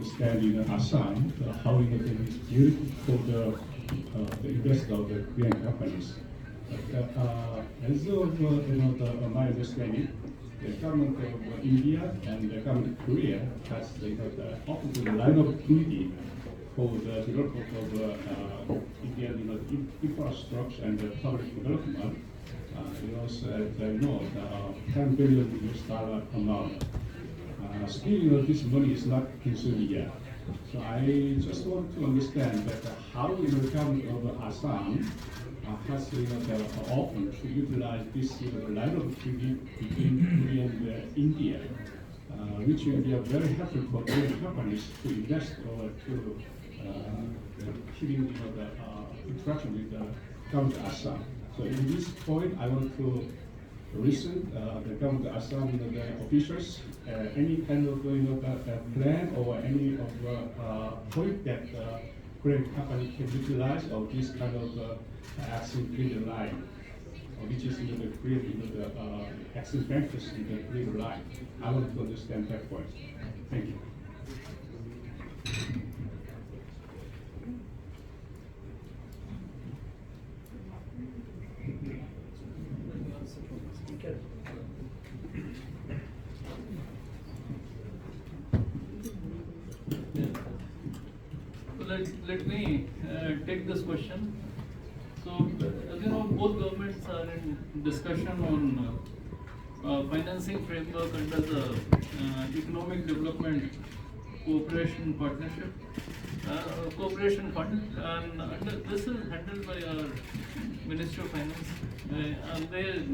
Stand in Assam, how it is beautiful for the investor of the Korean companies. But, as of my understanding, the government of India and the government of Korea has offered a line of opportunity for the development of Indian infrastructure and public development. Said, $10 billion amount. Still, this money is not consumed yet. So I just want to understand that how the government of Assam has the open to utilize this line of treaty between Korea and India, which will be very helpful for Korean companies to invest or to keeping the interaction with the government of Assam. So in this point, I want to listen the government of Assam, the officials, any kind of plan or any of point that Korean company can utilize of this kind of action green line, which is the creating the action benefits in the green line. I want to understand that point. Thank you. Let me take this question. So, as you know, both governments are in discussion on financing framework under the Economic Development Cooperation Partnership, Cooperation Fund, and this is handled by our Ministry of Finance, and they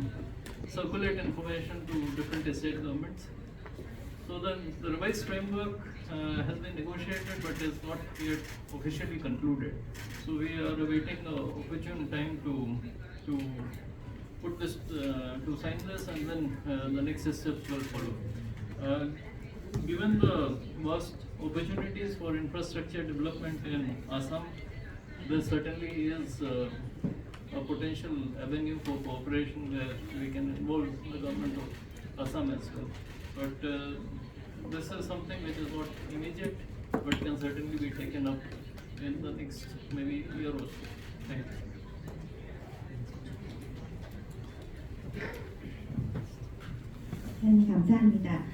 circulate information to different state governments. So the revised framework has been negotiated but is not yet officially concluded. So we are awaiting an opportune time to put this, to sign this, and then the next steps will follow. Given the vast opportunities for infrastructure development in Assam, there certainly is a potential avenue for cooperation where we can involve the government of Assam as well. But this is something which is not immediate, but can certainly be taken up in the next maybe year or so. Thank you. 감사합니다.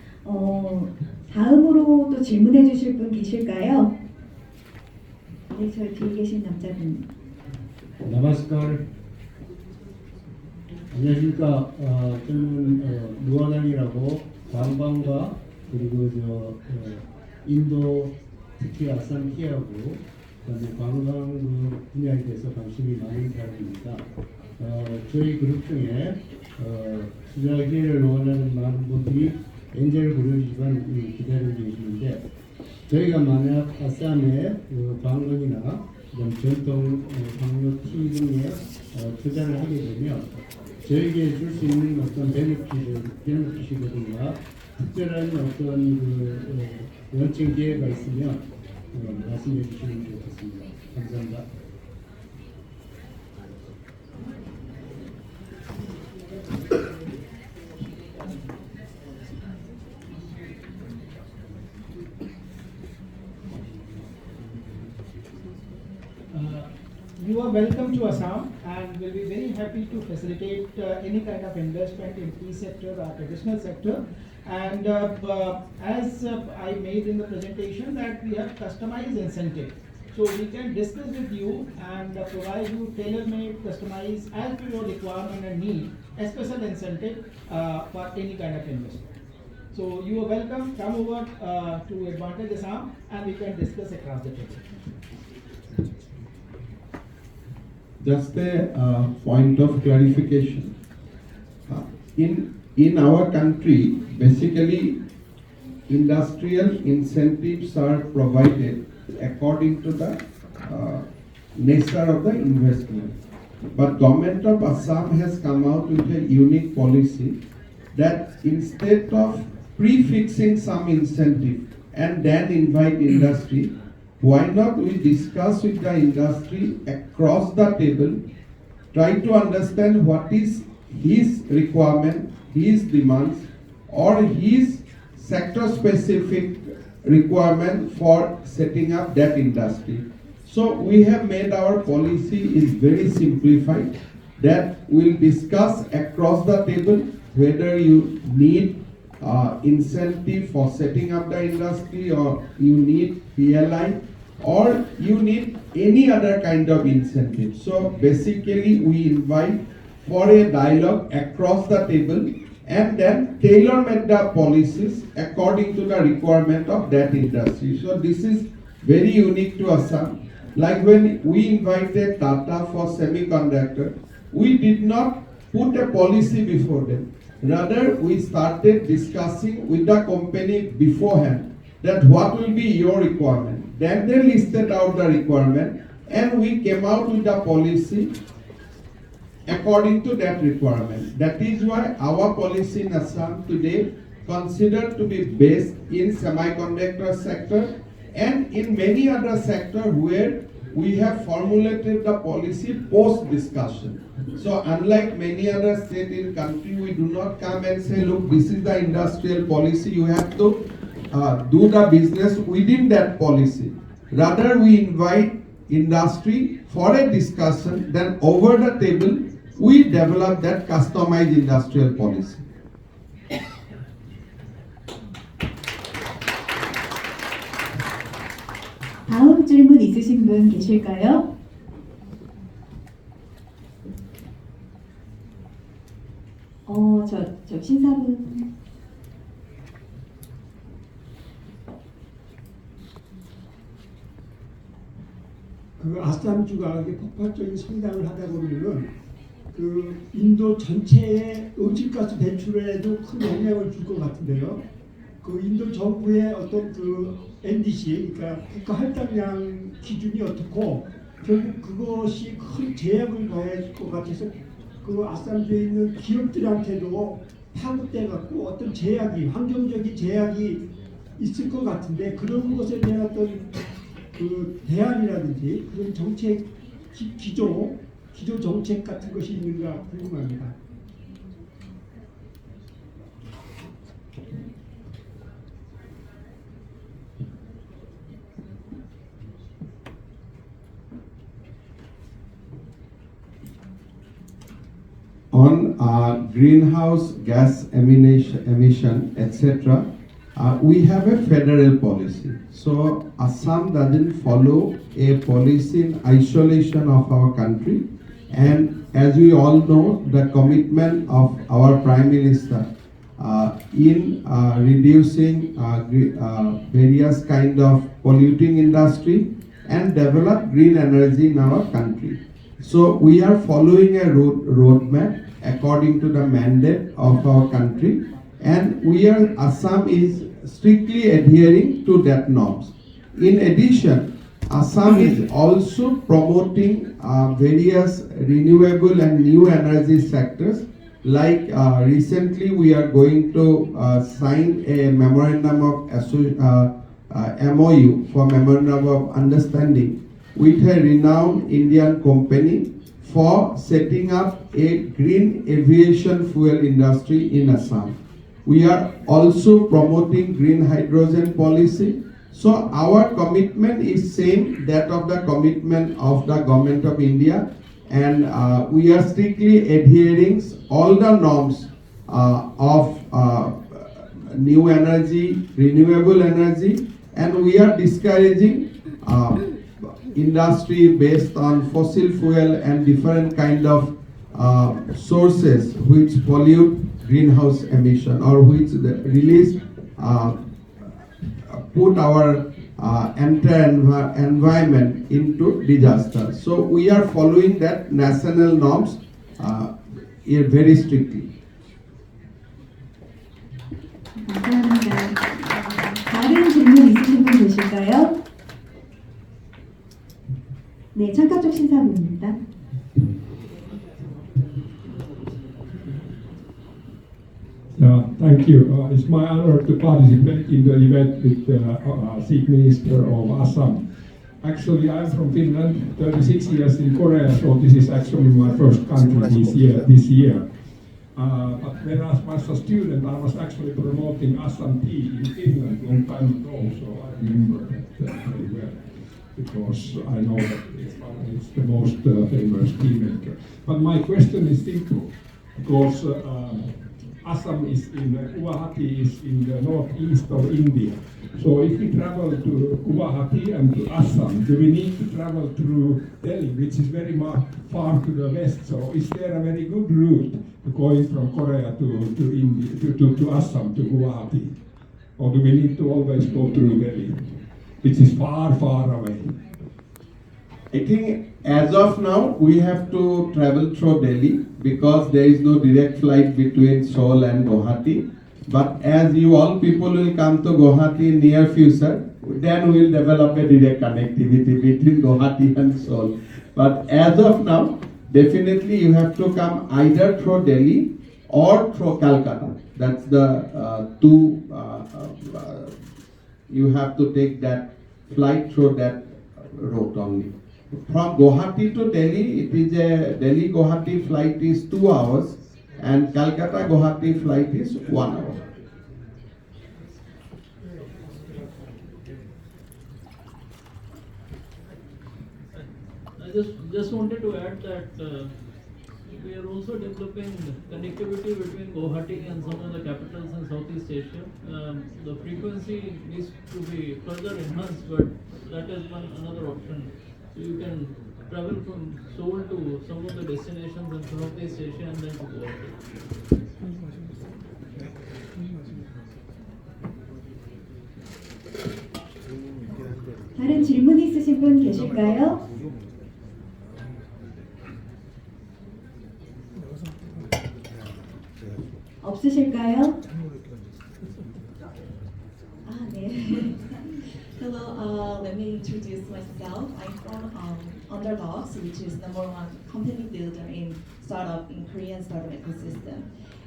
다음으로 또 질문해 주실 분 계실까요? 네, 저 뒤에 계신 남자분. 나마스카르. 안녕하십니까. 저는 무한항이라고 관광과 그리고 인도 특히 아산 피하고 그다음에 관광 분야에 대해서 관심이 많은 사람입니다. 저희 그룹 중에 투자 기회를 원하는 많은 분들이 엔젤 그룹이지만 기다리고 계시는데, 저희가 만약 아산의 관광이나 전통 항로 티 등에 투자를 하게 되면 저에게 줄 수 있는 어떤 베네핏이라든가 특별한 어떤 원칙 기회가 있으면 말씀해 주시면 좋겠습니다. 감사합니다. You are welcome to Assam, and will be very happy to facilitate any kind of investment in tea sector or traditional sector. And as I made in the presentation, that we have customized incentive. So we can discuss with you and provide you tailor-made, customized as per your requirement and need, a special incentive for any kind of investment. So you are welcome, come over to Advantage Assam, and we can discuss across the table. Just a point of clarification. In our country, basically, industrial incentives are provided according to the nature of the investment. But government of Assam has come out with a unique policy that instead of prefixing some incentive and then invite industry, why not we discuss with the industry across the table, try to understand what is his requirement, his demands, or his sector specific requirement for setting up that industry. So we have made our policy is very simplified, that we'll discuss across the table whether you need incentive for setting up the industry, or you need PLI, or you need any other kind of incentive. So basically we invite for a dialogue across the table and then tailor-make the policies according to the requirement of that industry. So this is very unique to Assam. Like when we invited Tata for semiconductor, we did not put a policy before them. Rather, we started discussing with the company beforehand that what will be your requirement. Then they listed out the requirement and we came out with the policy according to that requirement. That is why our policy in Assam today considered to be based in semiconductor sector and in many other sectors where we have formulated the policy post discussion. So unlike many other states in country, we do not come and say, look, this is the industrial policy, you have to do the business within that policy. Rather, we invite industry for a discussion, then over the table, we develop that customized industrial policy. 다음 질문 있으신 분 계실까요? 저 신사분. 그 아쌈주가 이렇게 폭발적인 성장을 하다 보면은 그 인도 전체의 온실가스 배출에도 큰 영향을 줄 것 같은데요. 그 인도 정부의 어떤 그 NDC, 그러니까 국가 할당량 기준이 어떻고 결국 그것이 큰 제약을 가해줄 것 같아서 그 아쌈주에 있는 기업들한테도 파급돼 갖고 어떤 제약이, 환경적인 제약이 있을 것 같은데 그런 것에 대한 어떤 그 대안이라든지 그런 정책 기조 정책 같은 것이 있는가 궁금합니다. On greenhouse gas emission, etc., we have a federal policy. So Assam doesn't follow a policy in isolation of our country. And as we all know, the commitment of our Prime Minister in reducing various kind of polluting industry and develop green energy in our country. So we are following a roadmap according to the mandate of our country, and Assam is strictly adhering to that norms. In addition, Assam is also promoting various renewable and new energy sectors. Like recently, we are going to sign a memorandum of MOU for memorandum of understanding with a renowned Indian company for setting up a green aviation fuel industry in Assam. We are also promoting green hydrogen policy. So our commitment is same that of the commitment of the Government of India, and we are strictly adhering all the norms of new energy, renewable energy, and we are discouraging industry based on fossil fuel and different kind of sources which pollute greenhouse emission or which release put our entire environment into disaster. So we are following that national norms very strictly. 감사합니다. 다른 질문 있으신 분 계실까요? 네, 창가 쪽 신사분입니다. Thank you. It's my honor to participate in the event with the Chief Minister of Assam. Actually, I'm from Finland, 36 years in Korea, so this is actually my first country this year. But when I was a student, I was actually promoting Assam tea in Finland long time ago, so I remember that very well, because I know that it's the most famous tea maker. But my question is simple, because Assam is Guwahati is in the northeast of India. So if we travel to Guwahati and to Assam, do we need to travel through Delhi, which is very far to the west? So is there a very good route going from Korea to India, to Assam, to Guwahati? Or do we need to always go through Delhi, which is far, far away? I think as of now, we have to travel through Delhi because there is no direct flight between Seoul and Guwahati. But as you all people will come to Guwahati in near future, then we will develop a direct connectivity between Guwahati and Seoul. But as of now, definitely you have to come either through Delhi or through Calcutta. That's the two, you have to take that flight through that route only. From Guwahati to Delhi, it is a Delhi-Guwahati flight is 2 hours and Calcutta-Guwahati flight is 1 hour. I just wanted to add that we are also developing connectivity between Guwahati and some of the capitals in Southeast Asia. The frequency needs to be further enhanced, but that is another option. So you can travel from Seoul to some of the destinations in Southeast Asia and then to Guwahati. 다른 질문 있으신 분 계실까요? 없으실까요? 아, 네. Hello, let me introduce myself. I'm from Underdogs, which is #1 company builder in startup in Korean startup ecosystem.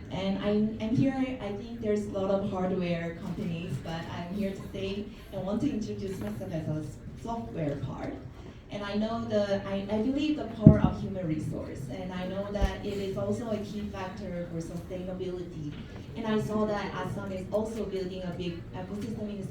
And I'm here. I think there's a lot of hardware companies, but I'm here to say and want to introduce myself as a software part. And I know I believe the power of human resource, and I know that it is also a key factor for sustainability. And I saw that Assam is also building a big ecosystem in the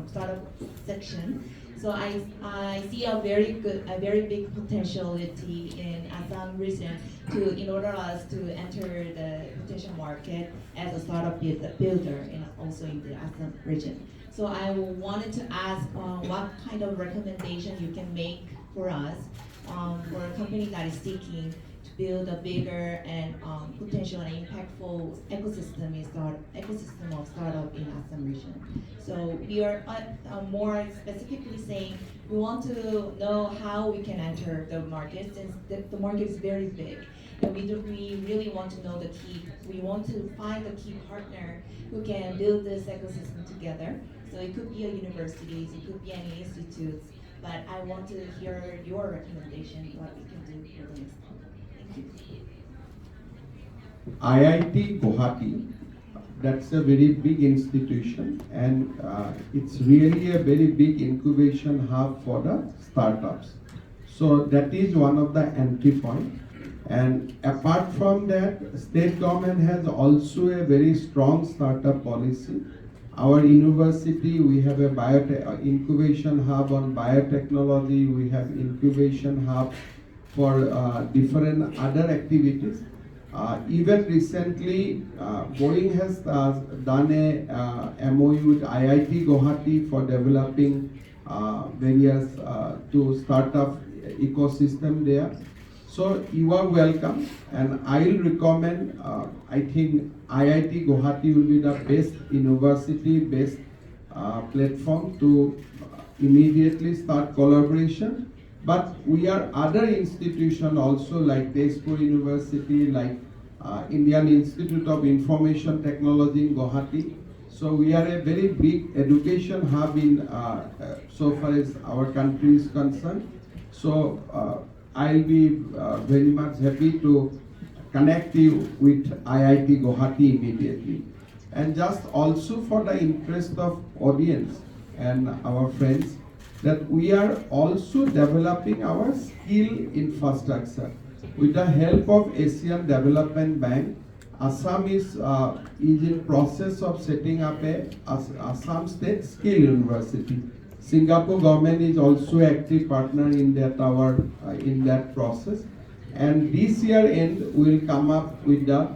startup section. So I see a very big potentiality in Assam region in order us to enter the potential market as a startup builder and also in the Assam region. So I wanted to ask what kind of recommendation you can make for us for a company that is seeking to build a bigger and potential and impactful ecosystem of startup in Assam region. So we are more specifically saying we want to know how we can enter the market, since the market is very big. And we really want to know the key. We want to find a key partner who can build this ecosystem together. So it could be a universities, it could be any institutes, but I want to hear your recommendation, what we can do for the next month. Thank you. IIT Guwahati, that's a very big institution, and it's really a very big incubation hub for the startups. So that is one of the entry point. And apart from that, state government has also a very strong startup policy. Our university, we have a incubation hub on biotechnology, we have incubation hub for different other activities. Even recently, Boeing has done a MOU with IIT Guwahati for developing various to startup ecosystem there. So you are welcome, and I'll recommend, I think IIT Guwahati will be the best university, best platform to immediately start collaboration. But we are other institutions also like Daewoo University, like Indian Institute of Information Technology in Guwahati. So we are a very big education hub in so far as our country is concerned. So I'll be very much happy to connect you with IIT Guwahati immediately. And just also for the interest of audience and our friends, that we are also developing our skill infrastructure. With the help of Asian Development Bank, Assam is in process of setting up a Assam State Skill University. Singapore government is also active partner in that process. And this year end we'll come up with the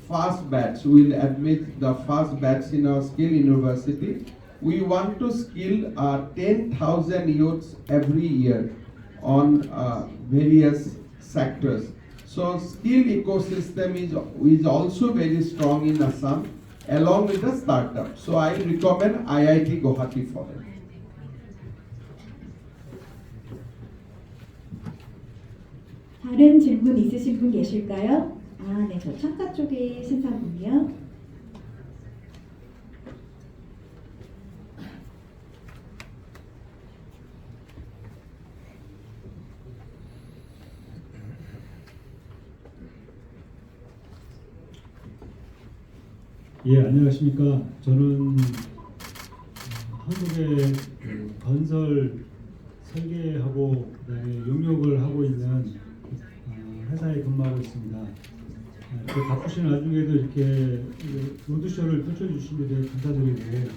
first batch. We'll admit the first batch in our skill university. We want to skill 10,000 youths every year on various sectors. So skill ecosystem is also very strong in Assam along with the startup. So I recommend IIT Guwahati for it. 다른 질문 있으신 분 계실까요? 아, 네, 저 창가 쪽에 신사분이요. 예, 안녕하십니까. 저는 한국의 건설 설계하고 그다음에 용역을 하고 있는 회사에 근무하고 있습니다. 그 바쁘신 와중에도 이렇게 로드쇼를 펼쳐주신 데 대해 감사드리고,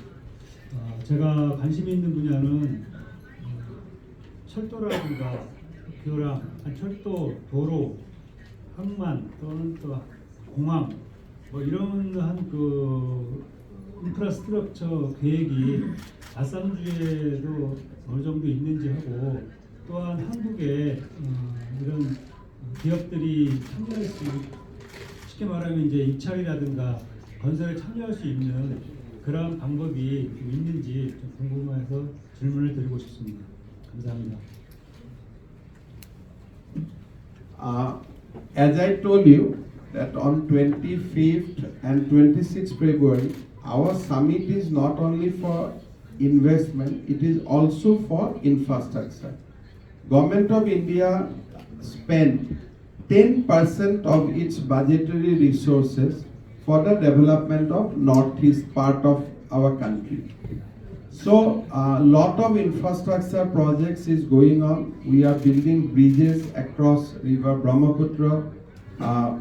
제가 관심 있는 분야는 철도라든가 교량, 철도, 도로, 항만 또는 또 공항 뭐 이런 그 인프라스트럭처 계획이 아삼주에도 어느 정도 있는지 하고, 또한 한국에 이런 기업들이 참여할 수, 쉽게 말하면 이제 입찰이라든가 건설에 참여할 수 있는 그런 방법이 좀 있는지 좀 궁금해서 질문을 드리고 싶습니다. 감사합니다. As I told you that on 25th and 26th February, our summit is not only for investment, it is also for infrastructure. Government of India spent 10% of its budgetary resources for the development of northeast part of our country. So a lot of infrastructure projects is going on. We are building bridges across river Brahmaputra.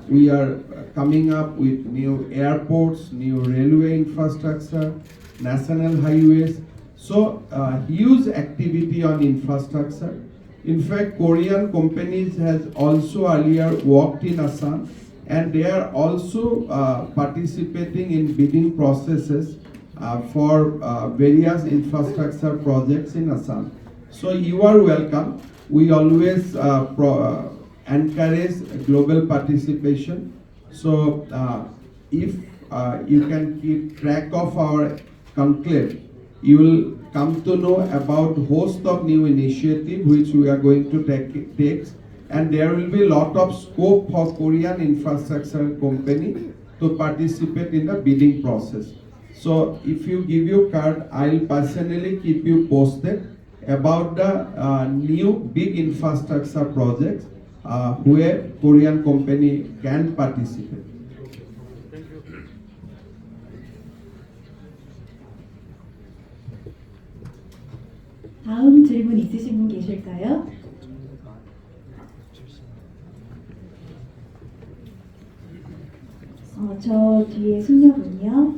We are coming up with new airports, new railway infrastructure, national highways. So huge activity on infrastructure. In fact, Korean companies has also earlier worked in Assam, and they are also participating in bidding processes for various infrastructure projects in Assam. So you are welcome. We always encourage global participation. So if you can keep track of our conclave, you will come to know about host of new initiative which we are going to take, and there will be a lot of scope for Korean infrastructure company to participate in the bidding process. So if you give your card, I'll personally keep you posted about the new big infrastructure projects where Korean company can participate. 다음 질문 있으신 분 계실까요? 저 뒤에 숙녀분이요.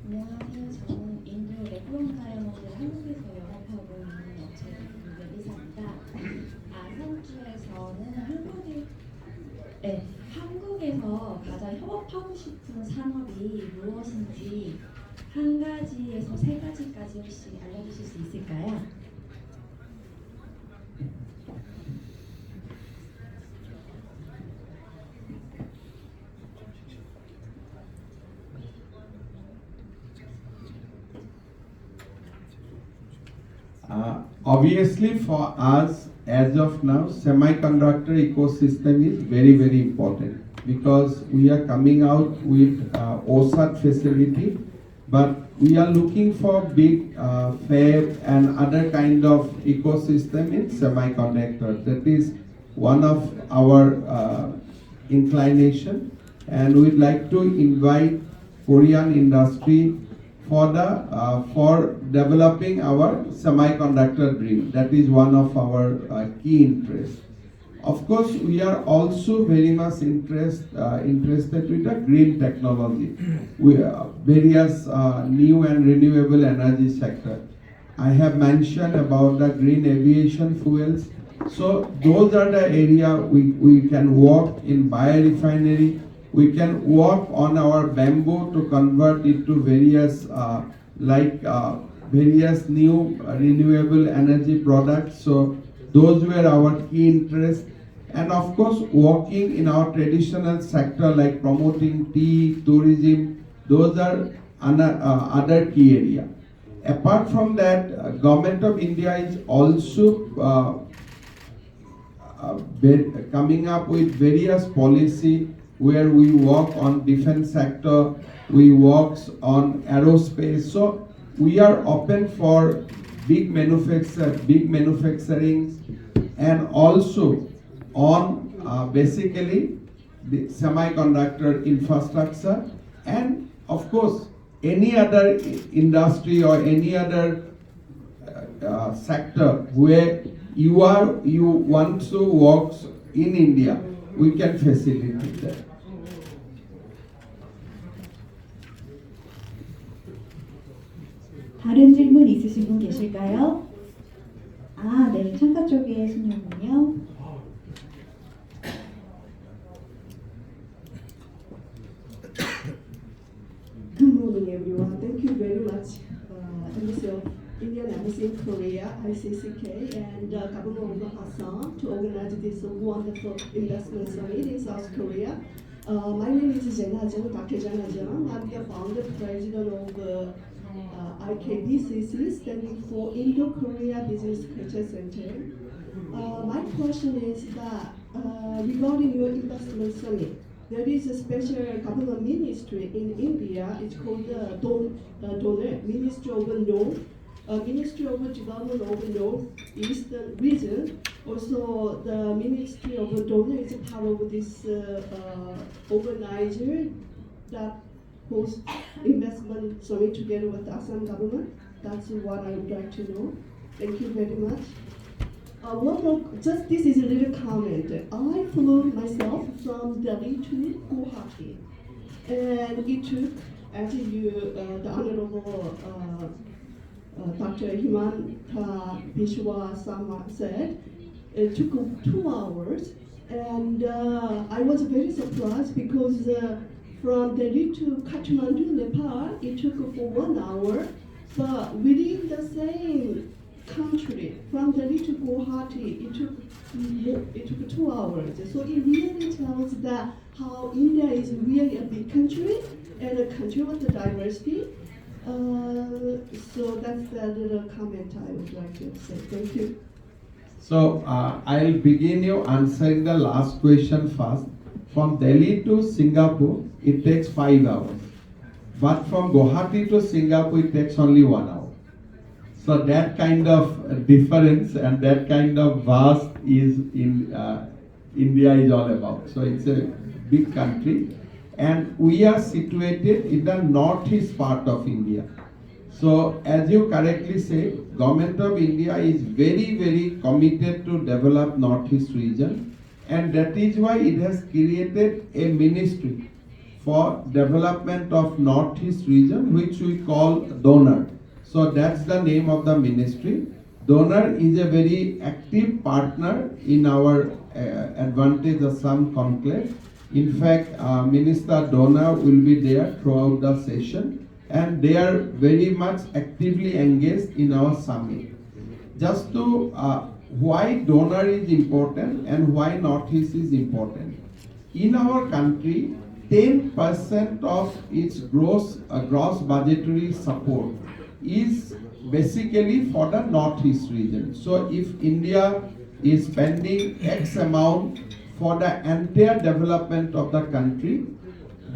안녕하세요. 저는 인도 레프론 다이아몬드 한국에서 영업하고 있는 업체 이사입니다. 아삼주에서는 한국에서 가장 협업하고 싶은 산업이 무엇인지 한 가지에서 세 가지까지 혹시 알려주실 수 있을까요? Obviously for us, as of now, semiconductor ecosystem is very, very important because we are coming out with OSAT facility, but we are looking for big fab and other kind of ecosystem in semiconductor. That is one of our inclination, and we'd like to invite Korean industry for developing our semiconductor dream. That is one of our key interests. Of course, we are also very much interested with the green technology. We various new and renewable energy sector. I have mentioned about the green aviation fuels. So those are the area we can work in biorefinery. We can work on our bamboo to convert it to various various new renewable energy products. So those were our key interests. And of course, working in our traditional sector like promoting tea, tourism, those are other key area. Apart from that, Government of India is also coming up with various policy where we work on defense sector, we work on aerospace. So we are open for big manufacturing, and also on basically the semiconductor infrastructure, and of course any other industry or any other sector where you want to work in India, we can facilitate that. 다른 질문 있으신 분 계실까요? 아, 네, 창가 쪽에 신영군요. Good morning, everyone. Thank you very much, Embassy of Indian Embassy in Korea, ICCK, and Government of Assam to organize this wonderful investment summit in South Korea. My name is Dr. Jang. I'm the founder president of IKBCC, standing for Indo-Korea Business Culture Center. My question is that regarding your investment summit, there is a special government ministry in India. It's called the Donor, Ministry of North, Ministry of Development of North Eastern Region. Also, the Ministry of Donor is a part of this organizer that hosts investment summit together with the Assam government. That's what I would like to know. Thank you very much. One more, just this is a little comment. I flew myself from Delhi to Guwahati, and it took, as the Honorable Dr. Himanta Biswa Sarma said, it took 2 hours, and I was very surprised because from Delhi to Kathmandu, Nepal, it took for 1 hour, but within the same country, from Delhi to Guwahati, it took 2 hours. So it really tells that how India is really a big country and a country with the diversity. So that's the little comment I would like to say. Thank you. So I'll begin you answering the last question first. From Delhi to Singapore, it takes 5 hours. But from Guwahati to Singapore, it takes only 1 hour. So that kind of difference and that kind of vast is in India is all about. So it's a big country, and we are situated in the northeast part of India. So as you correctly say, Government of India is very, very committed to develop northeast region, and that is why it has created a ministry for development of northeast region, which we call Donor. So that's the name of the ministry. Donor is a very active partner in our Advantage Assam conclave. In fact, Minister Donor will be there throughout the session, and they are very much actively engaged in our summit. Just to why Donor is important and why Northeast is important. In our country, 10% of its gross budgetary support is basically for the Northeast region. So if India is spending X amount for the entire development of the country,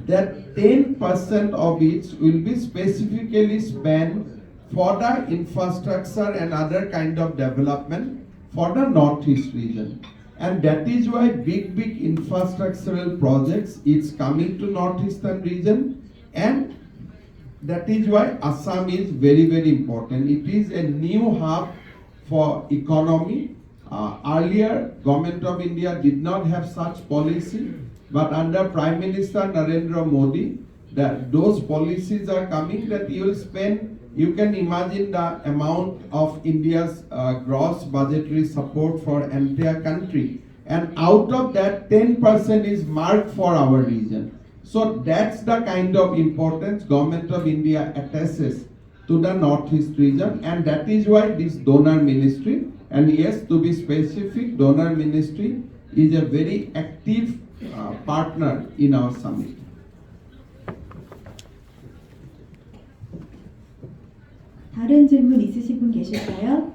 that 10% of it will be specifically spent for the infrastructure and other kind of development for the Northeast region. And that is why big infrastructural projects is coming to Northeastern region, and that is why Assam is very, very important. It is a new hub for economy. Earlier, Government of India did not have such policy, but under Prime Minister Narendra Modi, that those policies are coming that you will spend. You can imagine the amount of India's gross budgetary support for entire country, and out of that 10% is marked for our region. So that's the kind of importance Government of India attaches to the Northeast region, and that is why this donor ministry, and yes, to be specific, donor ministry is a very active partner in our summit. 다른 질문 있으신 분 계실까요?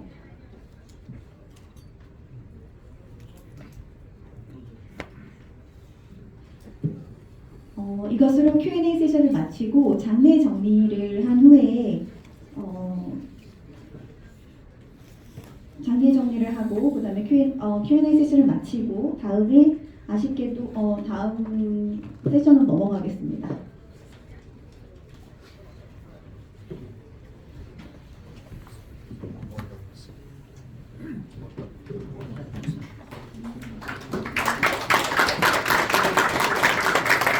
이것으로 Q&A 세션을 마치고 장례 정리를 한 후에 장례 정리를 하고 그 다음에 Q&A 세션을 마치고 다음에 아쉽게도 다음 세션으로 넘어가겠습니다.